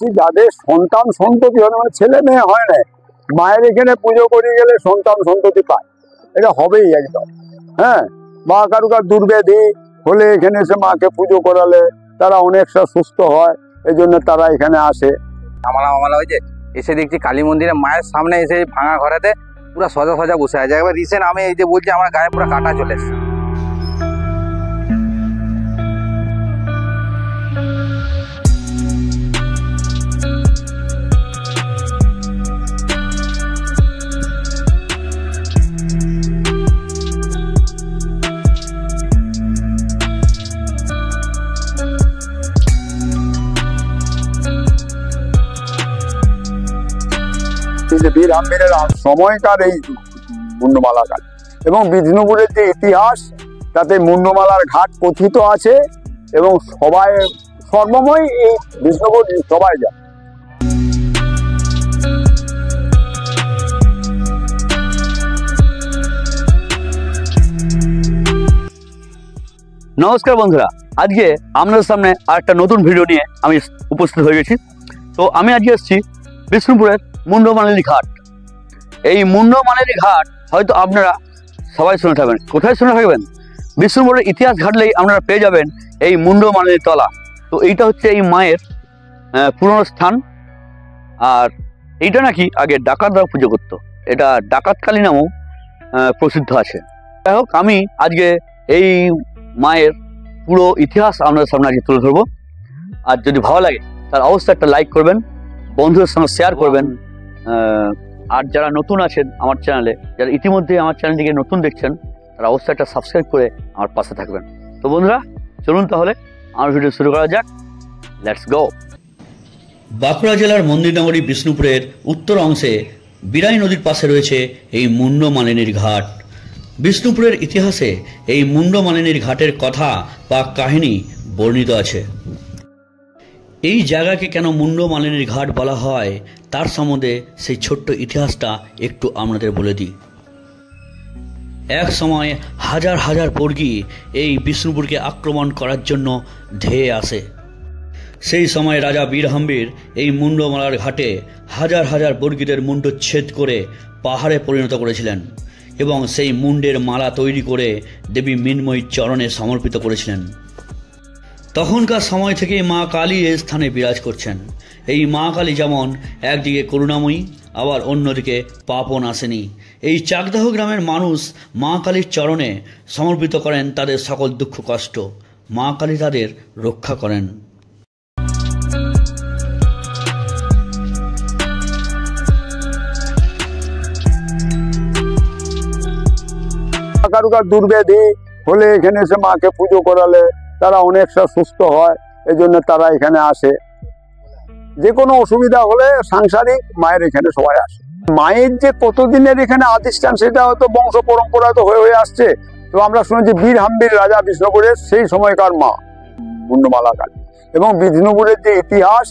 বলছি, যাদের সন্তান সন্ততি হয়, মানে ছেলে মেয়ে হয় না, মায়ের এখানে পুজো করে গেলে সন্তান সন্ততি পায়, এটা হবেই একদম। হ্যাঁ, বা কারুকার দুর্ব্যাধি হলে এখানে এসে মাকে পুজো করালে তারা অনেকটা সুস্থ হয়, এই জন্য তারা এখানে আসে। আমালা হয়েছে, এসে দেখছি কালী মন্দিরে মায়ের সামনে এসে ভাঙা ঘরেতে পুরো সজা সজা বসে আছে। একবার রিসেন্ট আমি এই যে বলছি আমার গায়ে পুরো কাটা চলে এসছে। বীর আম্বেরের সময়কার এই মুন্ডমালা ঘাট এবং বিষ্ণুপুরের যে ইতিহাস, তাতে মুন্ডমালার ঘাট কথিত আছে এবং সবাই সর্বময় এই বিষ্ণুপুর সবাই যায়। নমস্কার বন্ধুরা, আজকে আপনাদের সামনে আরেকটা নতুন ভিডিও নিয়ে আমি উপস্থিত হয়ে গেছি। তো আমি আজকে এসেছি বিষ্ণুপুরের মুন্ডমালিনী ঘাট। এই মুন্ডমালিনী ঘাট হয়তো আপনারা সবাই শুনে থাকবেন। কোথায় শুনে থাকবেন? বিষ্ণুপুরের ইতিহাস ঘাটলেই আপনারা পেয়ে যাবেন এই মুন্ডমালিনী তলা। তো এইটা হচ্ছে এই মায়ের পুরনো স্থান, আর এইটা নাকি আগে ডাকাতরা পুজো করতো, এটা ডাকাতকালী নামেও প্রসিদ্ধ আছে। যাই হোক, আমি আজকে এই মায়ের পুরো ইতিহাস আপনাদের সামনে আজকে তুলে ধরবো। আর যদি ভালো লাগে তাহলে অবশ্যই একটা লাইক করবেন, বন্ধুদের সঙ্গে শেয়ার করবেন। আর যারা নতুন আছেন আমার চ্যানেলে, যারা ইতিমধ্যে আমার চ্যানেলটিকে নতুন দেখছেন, তারা অবশ্যই একটা সাবস্ক্রাইব করে আমার পাশে থাকবেন। তো বন্ধুরা, চলুন তাহলে আমার ভিডিও শুরু করা যাক। Let's go. বাঁকুড়া জেলার মন্দিরনগরী বিষ্ণুপুরের উত্তর অংশে বিরাই নদীর পাশে রয়েছে এই মুন্ডমালিনীর ঘাট। বিষ্ণুপুরের ইতিহাসে এই মুন্ডমালিনীর ঘাটের কথা বা কাহিনী বর্ণিত আছে। এই জায়গাকে কেন মুন্ডমালিনীর ঘাট বলা হয় তার সম্বন্ধে সেই ছোট্ট ইতিহাসটা একটু আপনাদের বলে দিই। এক সময় হাজার হাজার বর্গী এই বিষ্ণুপুরকে আক্রমণ করার জন্য ধেয়ে আসে। সেই সময় রাজা বীরহাম্বীর এই মুন্ডমালার ঘাটে হাজার হাজার বর্গীদের মুন্ডচ্ছেদ করে পাহাড়ে পরিণত করেছিলেন এবং সেই মুন্ডের মালা তৈরি করে দেবী মৃন্ময়ীর চরণে সমর্পিত করেছিলেন। তখনকার সময় থেকে মা কালী এই স্থানে বিরাজ করছেন। এই মা কালী যেমন একদিকে করুণাময়ী, আবার অন্যদিকে পাপও নাশেনি। এই চাকদাহ গ্রামের মানুষ মা কালীর চরণে সমর্পিত করেন তাদের সকল দুঃখ কষ্ট। মা কালী তাদের রক্ষা করেন। কারুকার দুর্ব্যাধি হলে এখানে এসে মাকে পুজো করালে তারা অনেকটা সুস্থ হয়, এই জন্য তারা এখানে আসে। যে কোনো অসুবিধা হলে সাংসারিক মায়ের এখানে সবাই আসে। মায়ের যে কতদিনের এখানে আদিষ্ঠান সেটা হয়তো বংশ পরম্পরা তো হয়ে আসছে। তো আমরা শুনেছি বীরহাম্বীর রাজা বিষ্ণুপুরের সেই সময়কার মা মুন্ডমালা ঘাট এবং বিষ্ণুপুরের যে ইতিহাস,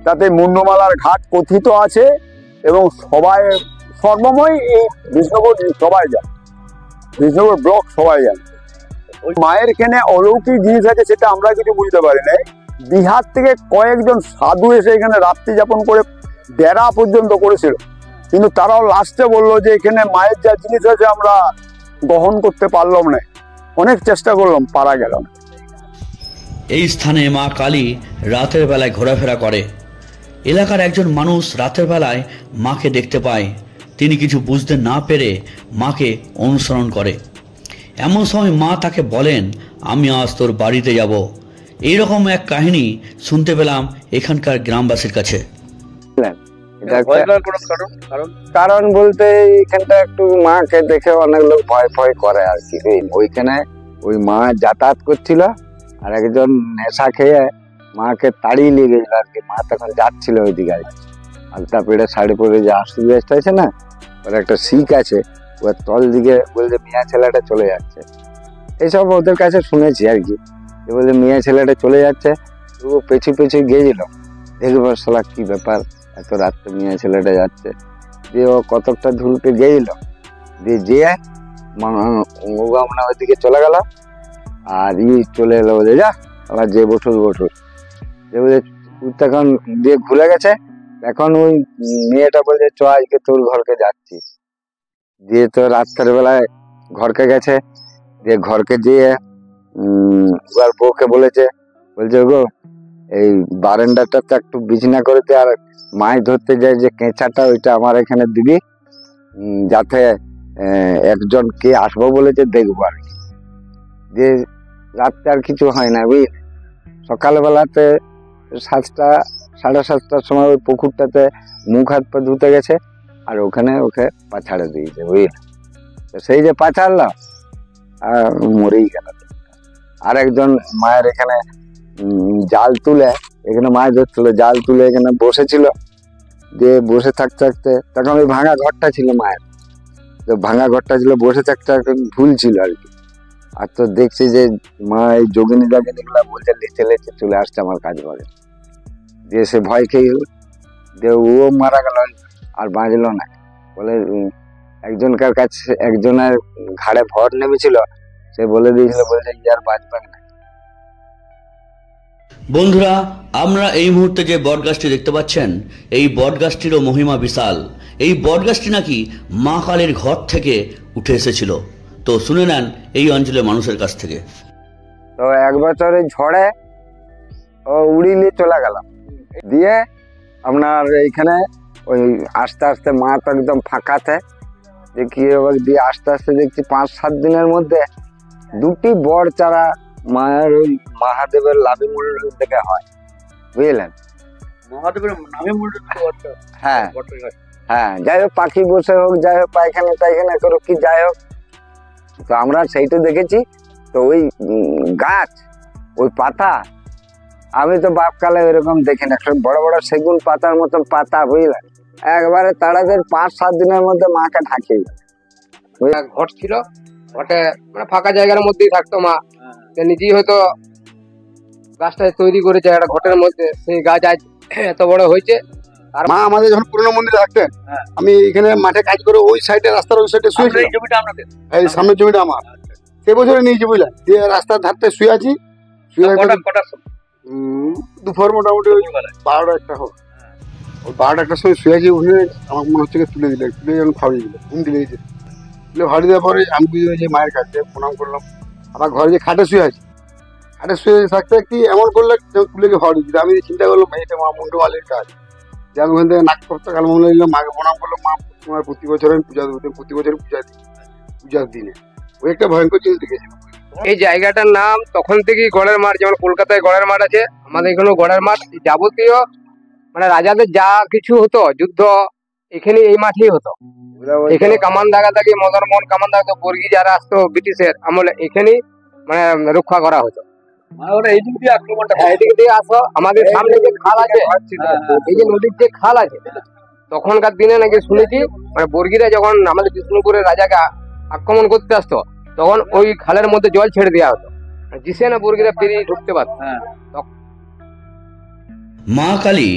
তাতে মুন্ডমালার ঘাট কথিত আছে এবং সবাই সর্বময় এই বিষ্ণুপুর সবাই যায়, বিষ্ণুপুর ব্লক সবাই জানে। মায়ের এখানে অলৌকিক জিনিস আছে, সেটা আমরা কিছু বুঝতে পারি না। বিহার থেকে কয়েকজন সাধু এসে এখানে রাত্রি যাপন করে ডেরা পর্যন্ত করেছিল, কিন্তু তারাও লাস্টে বললো যে এখানে মায়ের যা জিনিস আছে আমরা গ্রহণ করতে পারলাম না, অনেক চেষ্টা করলাম, পারা গেল না। এই স্থানে মা কালী রাতের বেলায় ঘোরাফেরা করে। এলাকার একজন মানুষ রাতের বেলায় মাকে দেখতে পায়। তিনি কিছু বুঝতে না পেরে মাকে অনুসরণ করে। এমন সময় মা তাকে বলেন, আমি আজ তোর বাড়িতে যাব। এইরকম এক কাহিনী শুনতে পেলাম এখানকার গ্রামবাসীর কাছে। কারণ বলতে এখানটা একটু মাকে দেখে অনেক লোক ভয় ভয় করে আর কি। ওইখানে ওই মা যাতায়াত করছিল, আর একজন নেশা খেয়ে মাকে তাড়িয়ে নিয়ে গেছিল আর কি। মা তখন যাচ্ছিল ওইদিকে, আলতা পেড়ে শাড়ি পরে যে আসতে আছে না, ওর একটা শিখ আছে, ওর তল দিকে বলছে মিয়া ছেলেটা চলে যাচ্ছে। এইসব ওদের কাছে শুনেছি আর কি, বলছে মিয়া ছেলেটা চলে যাচ্ছে। ও পেছু পেছু গিয়েছিল, দেখবো শালা কি ব্যাপার, এত রাত্রে মিয়া ছেলেটা যাচ্ছে। দিয়ে ও কতকটা ধুলতে গিয়েছিল, দিয়ে যেয়ে আমরা ওইদিকে চলে গেল। আর চলে এলো, বলে যা আবার যে বঠুর বঠুর, যে বলে তখন দিয়ে ঘুরে গেছে। এখন ওই মেয়েটা বলছে চ আজকে তোর ঘরকে যাচ্ছি। দিয়ে তো রাত্রের বেলায় ঘরকে গেছে, দিয়ে ঘরকে দিয়ে এবার বউকে বলছে গো এই বারান্দাটাতে একটু বিছনা করে দে, আর মাছ ধরতে যায় যে কেঁচাটা ওইটা আমার এখানে দিবি, যাতে একজন কে আসবো বলেছে দেখবো আর কি। দিয়ে রাত্রে আর কিছু হয় না বুঝলি। সকালবেলাতে 7টা 7:30টার সময় ওই পুকুরটাতে মুখ হাত পা ধুতে গেছে, আর ওখানে ওকে পাছাড়ে দিয়েছে বুঝলি। তো সেই যে পাছাড়লাম আর মরেই গেল। আর একজন মায়ের এখানে জাল তুলে এখানে মাছ ধরছিল, জাল তুলে এখানে বসেছিল। দিয়ে বসে থাকতে থাকতে তখন ওই ভাঙা ঘরটা ছিল মায়ের, তো ভাঙা ঘরটা ছিল, বসে থাকতে ভুল ছিল আর কি। আর তো দেখছি যে মা এই যোগিনী জাগিনী গুলা বলছে লিখে লিখে চলে আসছে আমার কাজ করে। দিয়ে সে ভয় খেয়ে গেল, দিয়ে ও মারা গেল আর বাঁচলো না। বলে একজনকার কাছে একজনের ঘাড়ে ভর নেমেছিল, সে বলে দিয়েছিল, বলছে ইয়ার বাঁচবে না। বন্ধুরা, আমরা এই মুহূর্তে যে বটগাছটি দেখতে পাচ্ছেন, এই বটগাছটিরও মহিমা বিশাল। এই বটগাছটি নাকি মা কালীর ঘর থেকে উঠে এসেছিল। তো শুনে নেন এই অঞ্চলের মানুষের কাছ থেকে। তো 1 বছরের ঝড়ে ও উড়িয়ে চলে গেল। দিয়ে আপনার এইখানে ওই আস্তে আস্তে মাঠ একদম ফাঁকাতে যে কি দিয়ে আস্তে আস্তে দেখছি 5-7 দিনের মধ্যে 2টি বড় চারা মায়ের ওই মহাদেবের লাভি মূল্য থেকে হয় বুঝলেন। মহাদেবের নামে হ্যাঁ হ্যাঁ, যাই হোক পাখি বসে হোক, যাই হোক পায়খানা টাইখানা করুক কি যাই হোক, তো আমরা সেইটা দেখেছি। তো ওই গাছ ওই পাতা আমি তো বাপকালে এরকম দেখি না, বড় বড় সেগুন পাতার মতন পাতা বুঝলেন, একবারে তাড়াতাড়ি 5-7 দিনের মধ্যে মাকে ঢাকিয়ে গেল। ঘট ছিল, ঘটে মানে ফাঁকা জায়গার মধ্যেই থাকতো মা, নিজেই হয়তো গাছটা তৈরি করেছে একটা ঘটের মধ্যে, সেই গাছ আজ এত বড় হয়েছে। আর মা আমাদের যখন পুরনো মন্দিরে থাকতেন, আমি এখানে মাঠে কাজ করে ওই সাইডে রাস্তার ওই সাইডে শুয়েছি। এই সামনের জমিটা আমার, সে বছরে নিয়েছি বুঝলেন। দিয়ে রাস্তার ধারতে শুয়ে আছি, শুয়ে দুপুর মোটামুটি ওই 12টা হোক, ওই 12টার সময় শুয়ে আছি। ওখানে আমার মনে হচ্ছে তুলে দিলে, তুলে যখন ফাউড়ি দিল, ঘুম দিলে গেছে, তুলে ফাউড়ি দেওয়ার পরে আমি বুঝে যে মায়ের কাছে প্রণাম করলাম। আবার ঘরে যে খাটে শুয়ে আছি, খাটে শুয়ে থাকতে কি এমন করলে তুলে গিয়ে ফাউড়ি দিল। আমি চিন্তা করলাম এটা মা মুন্ডু মালির কাজ। যে আমি ওখান থেকে নাক করতে কাল মনে দিলাম, মাকে প্রণাম করলাম। মা তোমার প্রতি বছর আমি পূজা দেবো, প্রতি বছর পূজা দিই, পূজার দিনে ওই একটা ভয়ঙ্কর জিনিস দেখেছিল। এই জায়গাটার নাম তখন থেকেই গড়ের মাঠ, যেমন কলকাতায় গড়ের মাঠ আছে, আমাদের এখানেও গড়ের মাঠ। যাবতীয় মানে রাজাদের যা কিছু হতো যুদ্ধ এখানে এই মাঠেই হতো। এখানে কামান দাগাদাগি, মদন মোহন কামান দাগাতো, বর্গি যারা আসতো ব্রিটিশের আমলে এখানেই মানে রক্ষা করা হতো। এইদিক দিয়ে আক্রমণটা, এইদিক দিয়ে আসো। আমাদের সামনে যে খাল আছে, এই যে নদীর যে খাল আছে, তখনকার দিনে নাকি শুনেছি মানে বর্গিরা যখন আমাদের বিষ্ণুপুরের রাজাকে আক্রমণ করতে আসতো, তখন ওই খালের মধ্যে জল ছেড়ে দেওয়া হতো, জিসে না বর্গিরা পেরিয়ে ঢুকতে পারত। মা কালী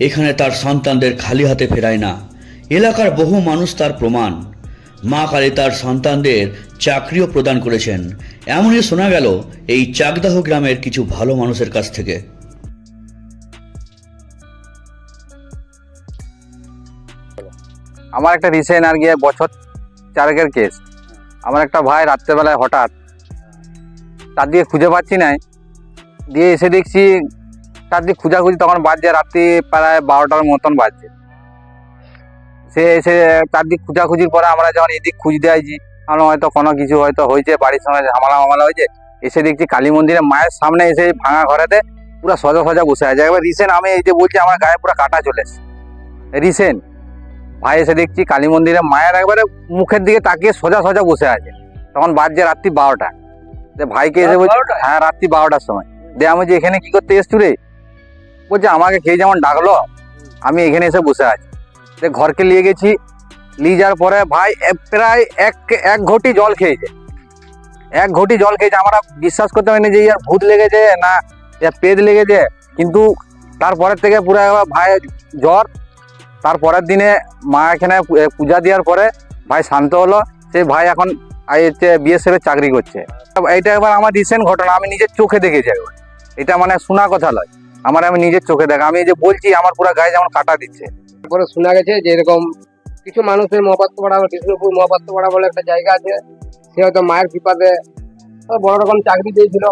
এখানে তার সন্তানদের খালি হাতে ফেরায় না। এলাকার বহু মানুষ তার প্রমাণ। মা কালী তার সন্তানদের চাকরিও প্রদান করেছেন, এমনই শোনা গেল এই চাকদাহ গ্রামের কিছু ভালো মানুষের কাছ থেকে। আমার একটা রিসেন্ট আর গিয়ে বছর 4 কেস। আমার একটা ভাই রাত্রেবেলায় হঠাৎ তার দিকে খুঁজে পাচ্ছি না, দিয়ে এসে দেখছি তার দিকে খুঁজাখুঁজি, তখন বাজছে রাত্রি প্রায় 12টার মতন বাজছে। সে এসে তার দিক খুঁজাখুঁজির পরে আমরা যখন এদিক খুঁজতে আইছি, আমরা হয়তো কোনো কিছু হয়তো হয়েছে, বাড়ির সঙ্গে ঝামেলা হয়েছে। এসে দেখছি কালী মন্দিরে মায়ের সামনে এসে ভাঙা ঘরেতে পুরো সোজা সোজা বসে আছে। একবার রিসেন্ট আমি এই যে বলছি আমার গায়ে পুরো কাটা চলে এসছে। রিসেন্ট ভাই এসে দেখছি কালী মন্দিরে মায়ের একবারে মুখের দিকে তাকিয়ে সোজা সোজা বসে আছে। তখন বাজছে রাত্রি 12টা। যে ভাইকে এসে বলছি, হ্যাঁ রাত্রি 12টার সময়। দিয়ে আমি যে এখানে কি করতে এসছু রে? বলছে আমাকে খেয়ে যেমন ডাকলো, আমি এখানে এসে বসে আছি। যে ঘরকে নিয়ে গেছি, নিয়ে যাওয়ার পরে ভাই প্রায় এক ঘটি জল খেয়েছে। 1 ঘটি জল খেয়েছে। আমরা বিশ্বাস করতে পারিনি যে ইয়ার ভূত লেগেছে না ইয়ার পেট লেগেছে। কিন্তু তারপরের থেকে পুরো ভাই জ্বর। তারপরের দিনে মা এখানে পূজা দেওয়ার পরে ভাই শান্ত হলো। সেই ভাই এখন BSF এর চাকরি করছে। এইটা এবার আমার রিসেন্ট ঘটনা, আমি নিজের চোখে দেখেছি একবার। এটা মানে শোনা কথা নয়। আমি নিজের চোখে দেখা, আমি এই যে বলছি আমার পুরো গায়ে যেমন কাটা দিচ্ছে। তারপরে শোনা গেছে যে এরকম কিছু মানুষের মহাপাত্রপাড়া বা বিষ্ণুপুর মহাপাত্রপাড়া বলে একটা জায়গা আছে, সে হয়তো মায়ের কৃপাতে বড় রকম চাকরি পেয়েছিল,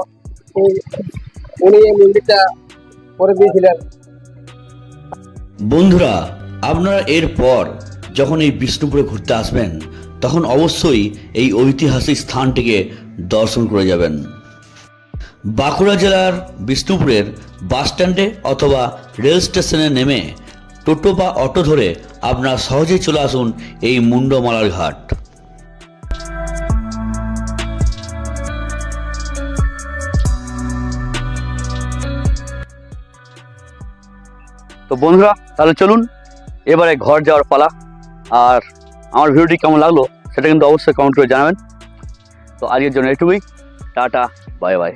উনি এই মন্দিরটা করে দিয়েছিলেন। বন্ধুরা, আপনারা এরপর যখন এই বিষ্ণুপুরে ঘুরতে আসবেন তখন অবশ্যই এই ঐতিহাসিক স্থানটিকে দর্শন করে যাবেন। বাঁকুড়া জেলার বিষ্ণুপুরের বাস স্ট্যান্ডে অথবা রেল স্টেশনে নেমে টোটো বা অটো ধরে আপনারা সহজেই চলে আসুন এই মুন্ডমালার ঘাট। তো বন্ধুরা, তাহলে চলুন এবারে ঘর যাওয়ার পালা। আর আমার ভিডিওটি কেমন লাগলো সেটা কিন্তু অবশ্যই কমেন্ট করে জানাবেন। তো আজকের জন্য এটুকুই, টাটা, বাই বাই।